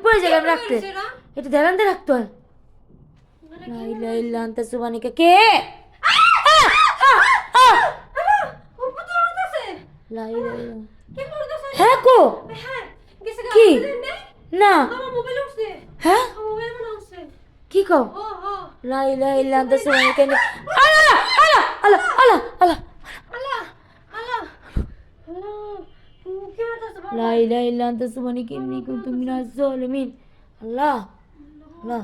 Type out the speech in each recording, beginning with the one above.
পড়ে যাবে আমি রাখতে একটু ধ্যান দিয়ে রাখতে হয় লা ইলাহা ইল্লা আনতা সুবহানাকা কে লা ইলাহা ইল্লা হ্যাঁ কো কি না হ্যাঁ কি কো লা ইলাহা ইল্লা আনতা সুবহানাকা আল্লাহ আল্লাহ আল্লাহ আল্লাহ লা ইলাহা ইল্লা আনতা সুবহানাকা ইন্নী কুনতু মিনাজ জালিমিন আল্লাহ আল্লাহ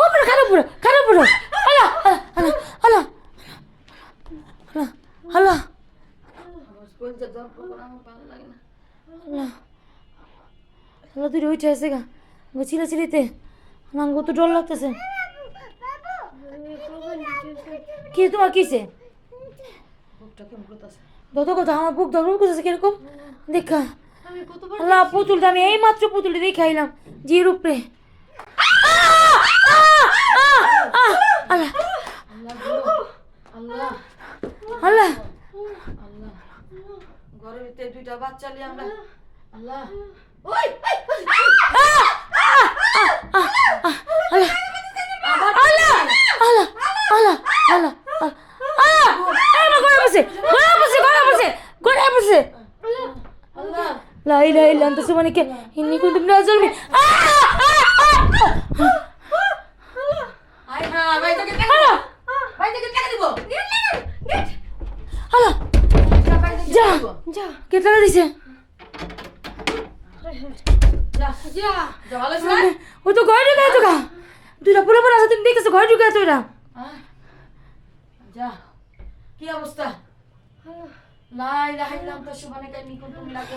ওপরে খারাপ আল্লাহ আল্লাহ আল্লাহ আল্লাহ আল্লাহ আল্লাহ তুই ওইটা আছে গা চিলাচিলিতে আমার কত ডর লাগতেছে কি তোমার কিসে যত কথা আমার বুক ধরুন করতেছে কিরকম দেখা আল্লাহ পুতুলটা আমি এই মাত্র পুতুলটা দেখে আইলাম জির উপরে আল্লাহ আল্লাহ আল্লাহ ঘরের ভিতরে দুইটা বাচ্চা নিয়ে আমরা আল্লাহ লা ইলাহা ইল্লা আনতা সুবহানাকা ইন্নী কুনতু মিনাজ জালিমিন যা কে টাকা দিছে ও তো ঘরে ঢুকে আছে গা দুইটা পুরো পুরো আছে তুমি দেখতেছো ঘরে ঢুকে আছে ওরা যা কি অবস্থা লা ইলাহা ইল্লা আনতা সুবহানাকা ইন্নী কুনতু মিনাজ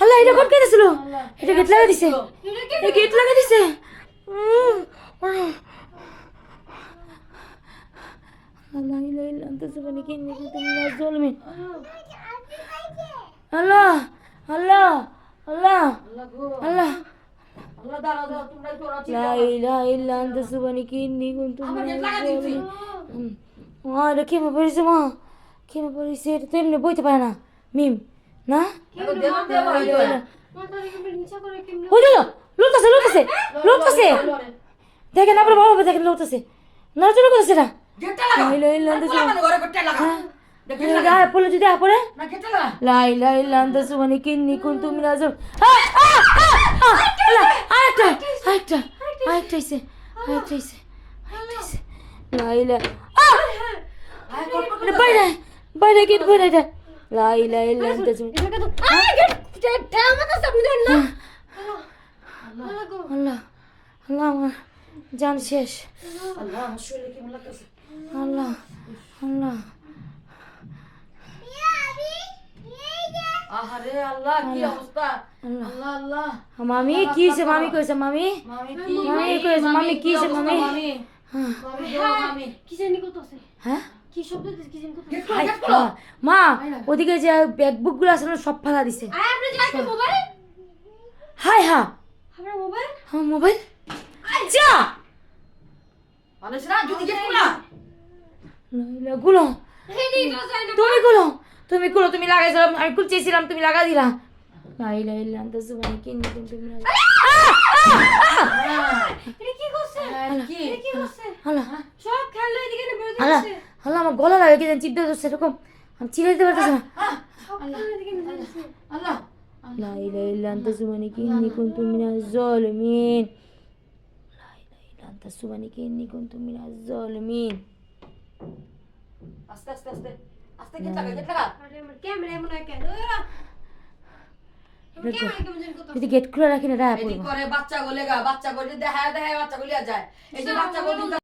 আল্লাহ এটা কোন কে দিছিল এটা গেট লাগা দিছে এই গেট লাগা দিছে লা ইলাহা ইল্লা আনতা সুবহানাকা ইন্নী কুনতু মিনাজ জালিমিন আল্লাহ আল্লাহ আল্লাহ আল্লাহ আল্লাহ দাঁড়াও তোমরা তো রাজি লা ইলাহা ইল্লা আনতা সুবহানাকা ইন্নী কুনতু মিনাজ জালিমিন এটা কেমন পড়েছে মা কেমন পড়েছে এটা তো এমনি বইতে পারে না মিম না লড়তেছে দেখেন আপনার বাবা দেখেন লড়তেছে নড়াচড়া করতেছে না পড়লে যদি পরে লা ইলাহা ইল্লা আনতা সুবহানাকা ইন্নী কুনতু মিনাজ জালিমিন আরেকটা আইছে লা ইলাহা বাইরে গেট বাইরে এটা লা ইলাহা ইল্লা আনতা আল্লাহ আল্লাহ আমার জান শেষ আল্লাহ আমার শরীরে কেমন লাগতেছে আল্লাহ আল্লাহ আহারে আল্লাহ কি অবস্থা আল্লাহ আল্লাহ মামি কি হইছে মামি কইছে মামি মামি কইছে মামি কি হইছে মামি মামি কি জানি কত আছে হ্যাঁ কি শব্দ দিছে কি জানি কত মা ওদিকে যে ব্যাগবুক গুলো আছে সব ফালা দিছে আপনি যাইতে মোবাইল হাই হ্যাঁ আপনার মোবাইল হ্যাঁ মোবাইল যা মানুষ না যদি গেট খোলা নইলে গুলো তুমি গুলো তুমি লাগাইছিলাম আমি খুলছেছিলাম তুমি লাগা দিলা লা ইলাহা ইল্লা আনতা সুবহানাকা ইন্নী কুনতু মিনাজ এটা কি করছে কি করছে আল্লাহ সব খেলনা এদিকে না বের আল্লাহ দিছে আল্লাহ আমার গলা লাগে কি জানি চিপতে ধরছে এরকম আমি চিল্লাইতে পারতেছি না সব খেলনা এদিকে না দিছে আল্লাহ লা ইলাহা ইল্লা আনতা সুবহানাকা ইন্নী কুনতু মিনাজ জালিমিন লা ইলাহা ইল্লা আনতা সুবহানাকা ইন্নী কুনতু মিনাজ জালিমিন আস্তে আস্তে আস্তে আস্তে গেট লাগা আরে আমার ক্যামেরা এমন হয় কেন ক্যামেরা কেমন জানি কত যদি গেট খুলে রাখি না রায় এদিক করে বাচ্চা গলে যায় এই যে বাচ্চা গলে